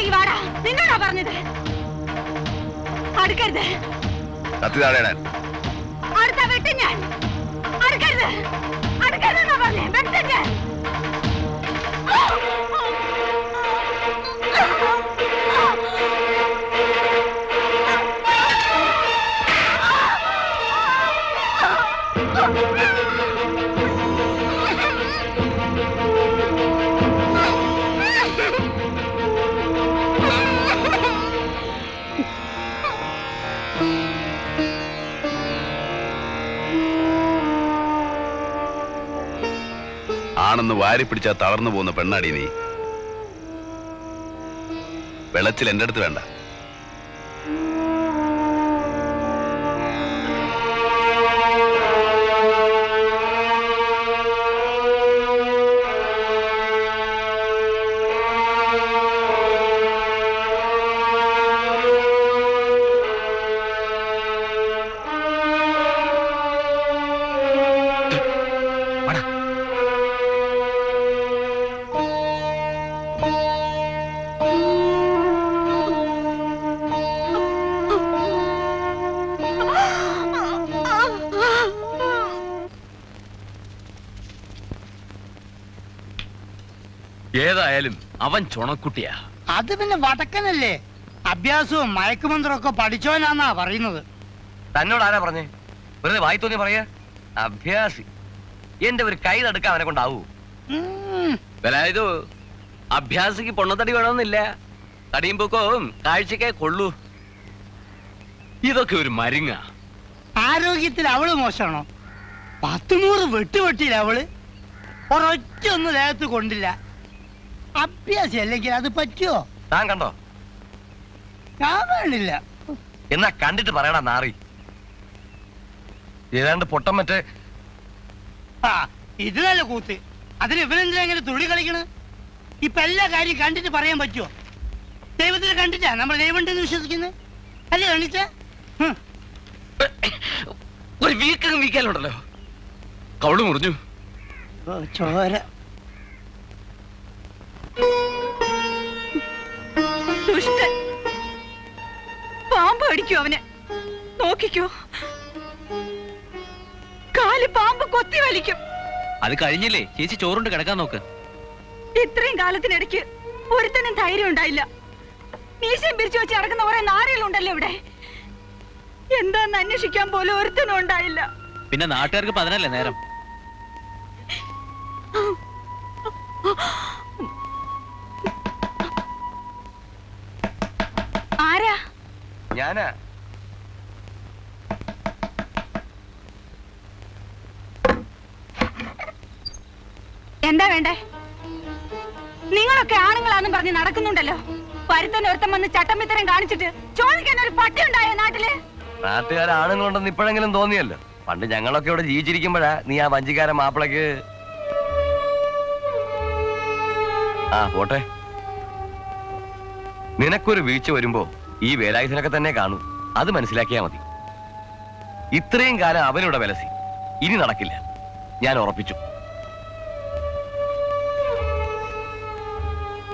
ഇറങ്ങി വാടാ. നിന്നോടാ പറഞ്ഞത്. അടുക്കരുത്. അടുത്ത വെട്ട് ഞാൻ. അടുക്കരുത്. അടുക്കരുതെന്നാ പറഞ്ഞേ. വെട്ട് ഞാൻ. ആണെന്ന് വാരി പിടിച്ചാ തളർന്നു പോകുന്ന പെണ്ണാടി നീ. വെളച്ചിൽ എന്റെ അടുത്ത് വേണ്ട. ഏതായാലും അവൻ ചുണക്കുട്ടിയാ. അത് പിന്നെ വടക്കനല്ലേ, അഭ്യാസവും മയക്കുമന്ത്രവും ഒക്കെ പഠിച്ചവനാന്നാ പറയുന്നത്. തന്നോട് ആരാ പറഞ്ഞേ? വെറുതെ വായി തോന്നി പറയാ. അഭ്യാസി. എന്റെ ഒരു കൈ തടുക്കാൻ അവനെ കൊണ്ടാവൂ. ഇത് അഭ്യാസിക്ക് പൊണ്ണത്തടി വേണമെന്നില്ല. തടിയും പൊക്കവും കാഴ്ചക്കേ കൊള്ളൂ. ഇതൊക്കെ ഒരു മരുങ്ങ. ആരോഗ്യത്തിൽ അവള് മോശമാണോ? 10-100 വെട്ടുവെട്ടിയില്ല അവള്. ഒരൊറ്റ ഒന്നും ദേഹത്ത് കൊണ്ടില്ല. അഭ്യാസി അല്ലെങ്കിൽ അത് പറ്റുമോ? താൻ കണ്ടോ? ഞാൻ വേണില്ല. എന്നാ കണ്ടിട്ട് പറയടാ നാറി. ഏതാണ്ട് പൊട്ടം മറ്റേ. ആ ഇത് നല്ല കൂത്ത്. അതിന് ഇവനെന്തിനാ ഇങ്ങനെ തുള്ളി കളിക്കണ്? ഇപ്പൊ എല്ലാ കാര്യം കണ്ടിട്ട് പറയാൻ പറ്റുമോ? ദൈവത്തിനെ കണ്ടിട്ടാ നമ്മൾ ദൈവമുണ്ടെന്ന് വിശ്വസിക്കുന്നത് അല്ലേ? കാണിച്ച ഒരു വീക്കാലുണ്ടല്ലോ. കവള് മുറിഞ്ഞു. ചോര. ദുഷ്ടൻ. പാമ്പ് അടിക്കോ അവന്. നോക്കിക്കോ, കാല് പാമ്പ് കൊത്തി വലിക്കും. അത് കഴിഞ്ഞില്ലേ ചേച്ചി? ചോറുണ്ട് കിടക്കാൻ നോക്ക്. ഇത്രയും കാലത്തിനിടയ്ക്ക് ഒരുത്തനും ധൈര്യം ഉണ്ടായില്ല. മീശയും പിരിച്ചു വെച്ച് നടക്കുന്ന കുറെ നാരികളുണ്ടല്ലോ ഇവിടെ. എന്താന്ന് അന്വേഷിക്കാൻ പോലും ഒരുത്തനും ഉണ്ടായില്ല. പിന്നെ നാട്ടുകാർക്ക് പതിനല്ലേ നേരം. ആരാ? ഞാനാ. എന്താ വേണ്ടേ? നിങ്ങളൊക്കെ ആണുങ്ങളാന്നും പറഞ്ഞ് നടക്കുന്നുണ്ടല്ലോ. പരുത്തൻ ഒരുത്തം വന്ന് ചട്ടമ്പിത്തരം കാണിച്ചിട്ട് ചോദിക്കാൻ ഒരു പട്ടി ഉണ്ടായോ നാട്ടില്? നാട്ടുകാരാണുങ്ങളുണ്ടെന്ന് ഇപ്പോഴെങ്കിലും തോന്നിയല്ലോ. പണ്ട് ഞങ്ങളൊക്കെ ഇവിടെ ജീവിച്ചിരിക്കുമ്പോഴാ നീ ആ വഞ്ചിക്കാരൻ മാപ്പിളക്ക്. ആ പോട്ടെ. നിനക്കൊരു വീഴ്ച വരുമ്പോ ഈ വേലായുധനൊക്കെ തന്നെ കാണൂ. അത് മനസ്സിലാക്കിയാ മതി. ഇത്രയും കാലം അവനിവിടെ വിലസി. ഇനി നടക്കില്ല. ഞാൻ ഉറപ്പിച്ചു.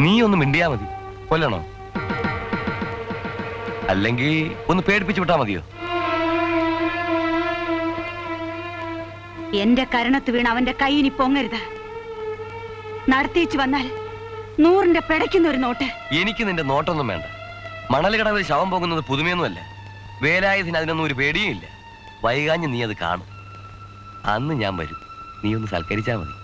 നീ ഒന്ന് മിണ്ടിയാ മതി. കൊല്ലണോ? അല്ലെങ്കിൽ ഒന്ന് പേടിപ്പിച്ചു വിട്ടാ മതിയോ? എന്റെ കരണത്ത് വീണ് അവന്റെ കൈയിനി പൊങ്ങരുത്. നടത്തിച്ചു വന്നാൽ 100ന്റെ പിടയ്ക്കുന്ന ഒരു നോട്ട്. എനിക്ക് നിന്റെ നോട്ടൊന്നും വേണ്ട. മണലുകടവിൽ ശവം പോകുന്നത് പുതുമയൊന്നുമല്ല. വേലായുധന് അതിനൊന്നും ഒരു പേടിയും ഇല്ല. വൈകാഞ്ഞ് നീ അത് കാണും. അന്ന് ഞാൻ വരും. നീ ഒന്ന് സൽക്കരിച്ചാ മതി.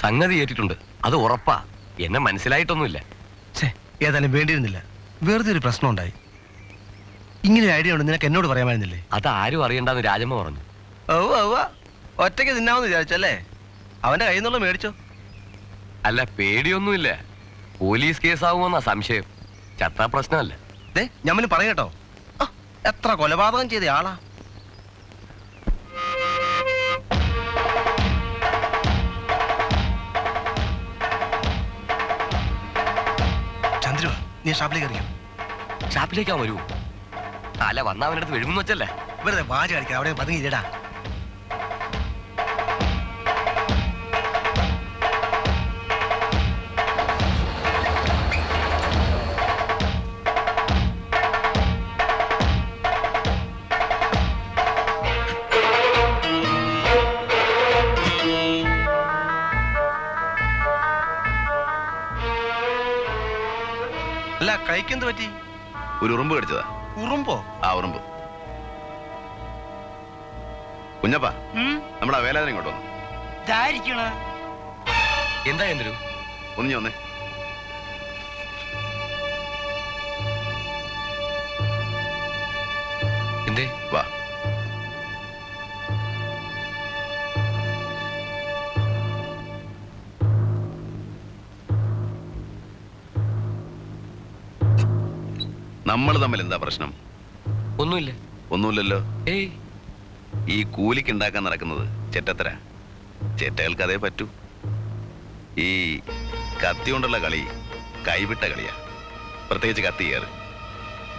സംഗതി ഏറ്റിട്ടുണ്ട്, അത് ഉറപ്പാ. എന്നെ മനസ്സിലായിട്ടൊന്നുമില്ല. ഏതായാലും വേണ്ടിയിരുന്നില്ല. വെറുതെ ഒരു പ്രശ്നം ഉണ്ടായി. ഇങ്ങനെ ഐഡിയ ഉണ്ട് നിനക്ക് എന്നോട് പറയാമായിരുന്നില്ലേ? അത് ആരും അറിയണ്ടെന്ന് രാജമ്മ പറഞ്ഞു. ഒറ്റയ്ക്ക് തിന്നാമെന്ന് വിചാരിച്ചല്ലേ? അവന്റെ കയ്യിൽ നിന്നുള്ള മേടിച്ചോ? അല്ല, പേടിയൊന്നുമില്ല. പോലീസ് കേസാവുമെന്നാ സംശയം. ചത്താ പ്രശ്നമല്ല. ഞമ്മന് പറയട്ടോ, എത്ര കൊലപാതകം ചെയ്ത ആളാ. ചന്ദ്രു, നീ ഷാപ്പിലേക്ക് അറിയാം. ഷാപ്പിലേക്കാ വരൂ. തല വന്ന അവനടുത്ത് വിഴുങ്ങുന്നു വെച്ചല്ലേ. വെറുതെ വാച കളിക്കാം, അവിടെ പതുങ്ങിയില്ലടാ. അല്ല, കഴിക്കെന്ത് പറ്റി? ഒരു ഉറുമ്പ് കടിച്ചതാ. ഉറുമ്പോ? ആ ഉറുമ്പ്. കുഞ്ഞപ്പാ, നമ്മുടെ വേലാതിനെ ഇങ്ങോട്ട് വന്നു. എന്താ എന്തൊരു ഒന്ന് വന്നേ. എന്തേ? വാ. നമ്മൾ തമ്മിൽ എന്താ പ്രശ്നം? ഒന്നുമില്ല. ഒന്നുമില്ലല്ലോ. ഏയ്, ഈ കൂലിക്ക് ഉണ്ടാക്കാൻ നടക്കുന്നത് ചെറ്റത്തര. ചെറ്റകൾക്ക് അതേ പറ്റൂ. ഈ കത്തി കൊണ്ടുള്ള കളി കൈവിട്ട കളിയാ. പ്രത്യേകിച്ച് കത്തി കയറ്.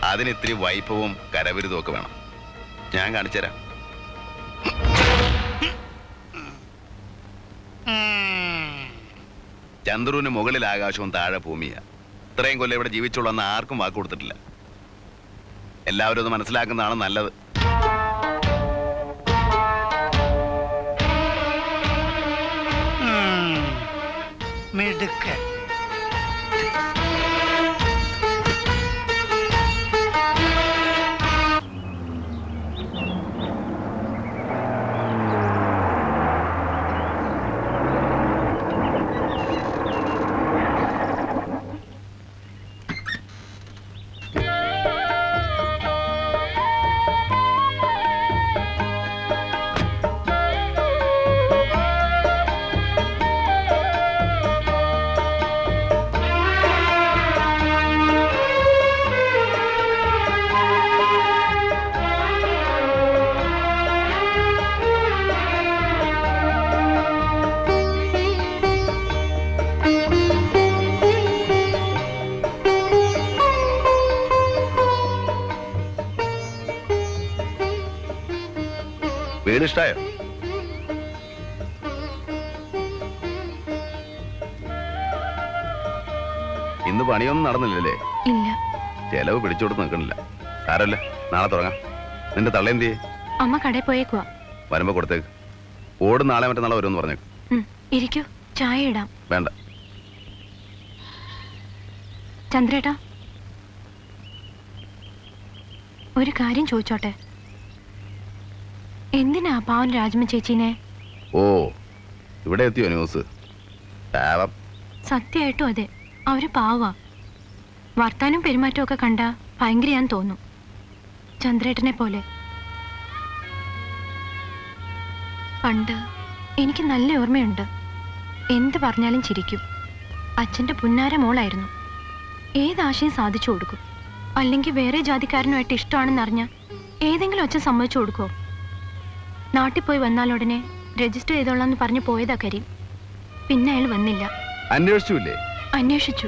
അതിന് ഇത്തിരി വൈഭവവും കരവിരുതും ഒക്കെ വേണം. ഞാൻ കാണിച്ചു തരാം. ചന്ദ്രുവിന് മുകളിൽ ആകാശവും താഴെ ഭൂമിയാ. ഇത്രയും കൊല്ലം ഇവിടെ ജീവിച്ചുള്ളെന്ന് ആർക്കും വാക്ക് കൊടുത്തിട്ടില്ല. എല്ലാവരും അത് മനസ്സിലാക്കുന്നതാണ് നല്ലത്. മിടുക്കൻ. വീട് ഇഷ്ടായോ? ഇന്ന് പണിയൊന്നും നടന്നില്ലല്ലേ? ഇല്ല. ചെലവ് പിടിച്ചോട്ട് നിൽക്കണില്ല. സാരല്ല, നാളെ തുടങ്ങാം. നിന്റെ തള്ളേന്തിയെ? അമ്മ കടയിൽ പോയേക്കുവാ. വരുമ്പോ കൊടുത്തേക്ക്. ഓട് നാളെ മറ്റന്നാളെ വരുമെന്ന് പറഞ്ഞേക്ക്. ഇരിക്കൂ, ചായ ഇടാം. വേണ്ട. ചന്ദ്രേട്ടാ, ഒരു കാര്യം ചോദിച്ചോട്ടെ? എന്തിനാ പാവൻ രാജമ്മ ചേച്ചീനെ? ഓ, ഇവിടെ എത്തിയോ ന്യൂസ്? സത്യമായിട്ടും അതെ, അവര് പാവാ. വർത്താനം പെരുമാറ്റം ഒക്കെ കണ്ടാ ഭയങ്കരയാന്ന് തോന്നും. ചന്ദ്രേട്ടനെ പോലെ. പണ്ട് എനിക്ക് നല്ല ഓർമ്മയുണ്ട്. എന്ത് പറഞ്ഞാലും ചിരിക്കും. അച്ഛൻ്റെ പുന്നാര മോളായിരുന്നു. ഏതാശയം സാധിച്ചു കൊടുക്കും. അല്ലെങ്കിൽ വേറെ ജാതിക്കാരനുമായിട്ട് ഇഷ്ടമാണെന്നറിഞ്ഞ ഏതെങ്കിലും അച്ഛൻ സമ്മതിച്ചു കൊടുക്കുമോ? നാട്ടിൽ പോയി വന്നാലുടനെ രജിസ്റ്റർ ചെയ്തോളാന്ന് പറഞ്ഞു പോയതാ കരീം. പിന്നെ അയാൾ വന്നില്ല. അന്വേഷിച്ചില്ലേ? അന്വേഷിച്ചു.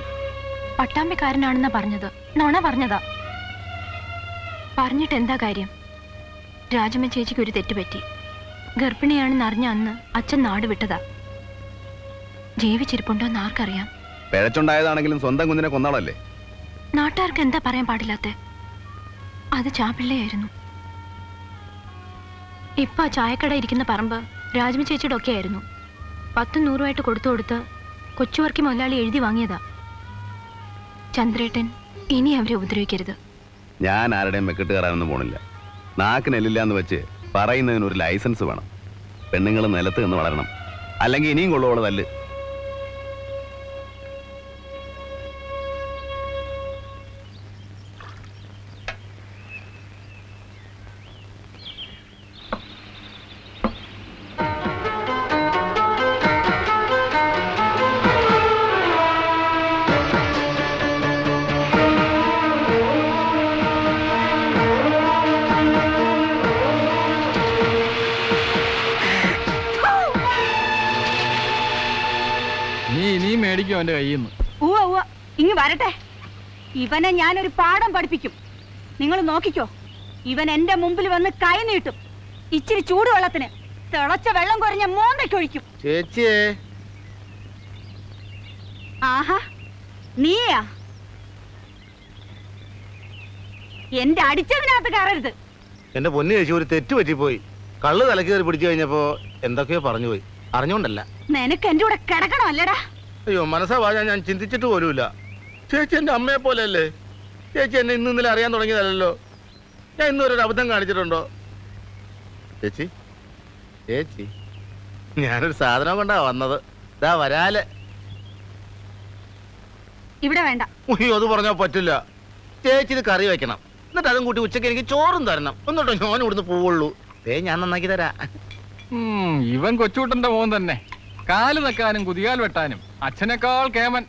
പട്ടാമ്പിക്കാരനാണെന്നാ പറഞ്ഞത്. നുണ പറഞ്ഞതാ. പറഞ്ഞിട്ട് എന്താ കാര്യം? രാജമ്മ ചേച്ചിക്ക് ഒരു തെറ്റുപറ്റി. ഗർഭിണിയാണെന്ന് അറിഞ്ഞ അന്ന് അച്ഛൻ നാട് വിട്ടതാ. ജീവിച്ചിരിപ്പുണ്ടോന്ന് ആർക്കറിയാം? പിഴച്ചുണ്ടായതാണെങ്കിലും സ്വന്തം കുഞ്ഞിനെ കൊന്നാളല്ലേ? നാട്ടുകാർക്ക് എന്താ പറയാൻ പാടില്ലാത്ത? അത് ചാപ്പിള്ളയായിരുന്നു. ഇപ്പൊ ആ ചായക്കട ഇരിക്കുന്ന പറമ്പ് രാജമ്മ ചേച്ചിയുടെ ഒക്കെ ആയിരുന്നു. 10-100 കൊടുത്ത് കൊച്ചുവർക്കി മുതലാളി എഴുതി വാങ്ങിയതാ. ചന്ദ്രേട്ടൻ ഇനി അവരെ ഉപദ്രവിക്കരുത്. ഞാൻ ആരുടെയും മെക്കിട്ട് കയറാനൊന്നും പോണില്ല. നാക്കിനെല്ലില്ല എന്ന് വെച്ച് പറയുന്നതിന് ഒരു ലൈസൻസ് വേണം. പെണ്ണുങ്ങൾ നിലത്ത് നിന്ന് വളരണം, അല്ലെങ്കിൽ ഇനിയും കൊള്ളുവോളതല്ല്. നീ ഇനിയും മേടിക്കും അവന്റെ കയ്യിൽ നിന്ന്. ഉവ്വ ഉവ്വ ഇങ്ങ് വരട്ടെ. ഇവനെ ഞാനൊരു പാഠം പഠിപ്പിക്കും. നിങ്ങൾ നോക്കിക്കോ. ഇവൻ എന്റെ മുമ്പിൽ വന്ന് കൈ നീട്ടും. ഇച്ചിരി ചൂടുവെള്ളത്തിന് തിളച്ച വെള്ളം കുറഞ്ഞ മോന്തയ്ക്കൊഴിക്കും. ചേച്ചിയേ. ആഹാ, നീയാ? എന്റെ അടിച്ചതിനകത്ത് കയറരുത്. എന്റെ പൊന്നു ചേച്ചി, ഒരു തെറ്റ് പറ്റിപ്പോയി. കള്ള് തലക്കേറി പിടിച്ചു കഴിഞ്ഞപ്പോ എന്തൊക്കെയോ പറഞ്ഞു പോയി. അറിഞ്ഞോണ്ടല്ല. നിനക്ക് എന്റെ കൂടെ കിടക്കണം അല്ലടാ? അയ്യോ, മനസ്സാ വാഴ ഞാൻ ചിന്തിച്ചിട്ട് പോലുമില്ല. ചേച്ചി എന്റെ അമ്മയെ പോലെ അല്ലേ? ചേച്ചി എന്നെ ഇന്നലെ അറിയാൻ തുടങ്ങിയതല്ലോ. ഞാൻ ഇന്നൊരു അബദ്ധം കാണിച്ചിട്ടുണ്ടോ? ചേച്ചി ചേച്ചി, ഞാനൊരു സാധനം കൊണ്ടാ വന്നത്. ഇതാ വരാല്. ഇവിടെ വേണ്ട. ഉയ്യോ, അത് പറഞ്ഞാൽ പറ്റില്ല. ചേച്ചി ഇത് കറി വെക്കണം. എന്നിട്ട് അതും കൂട്ടി ഉച്ചയ്ക്ക് എനിക്ക് ചോറും തരണം. എന്നിട്ടോ ഞാൻ ഇവിടുന്ന് പോവുള്ളൂ. ഞാൻ നന്നാക്കി തരാ. ഇവൻ കൊച്ചുകൂട്ടന്റെ മോൻ തന്നെ. കാല് വെക്കാനും കുതികാൽ വെട്ടാനും അച്ഛനേക്കാൾ കേമൻ.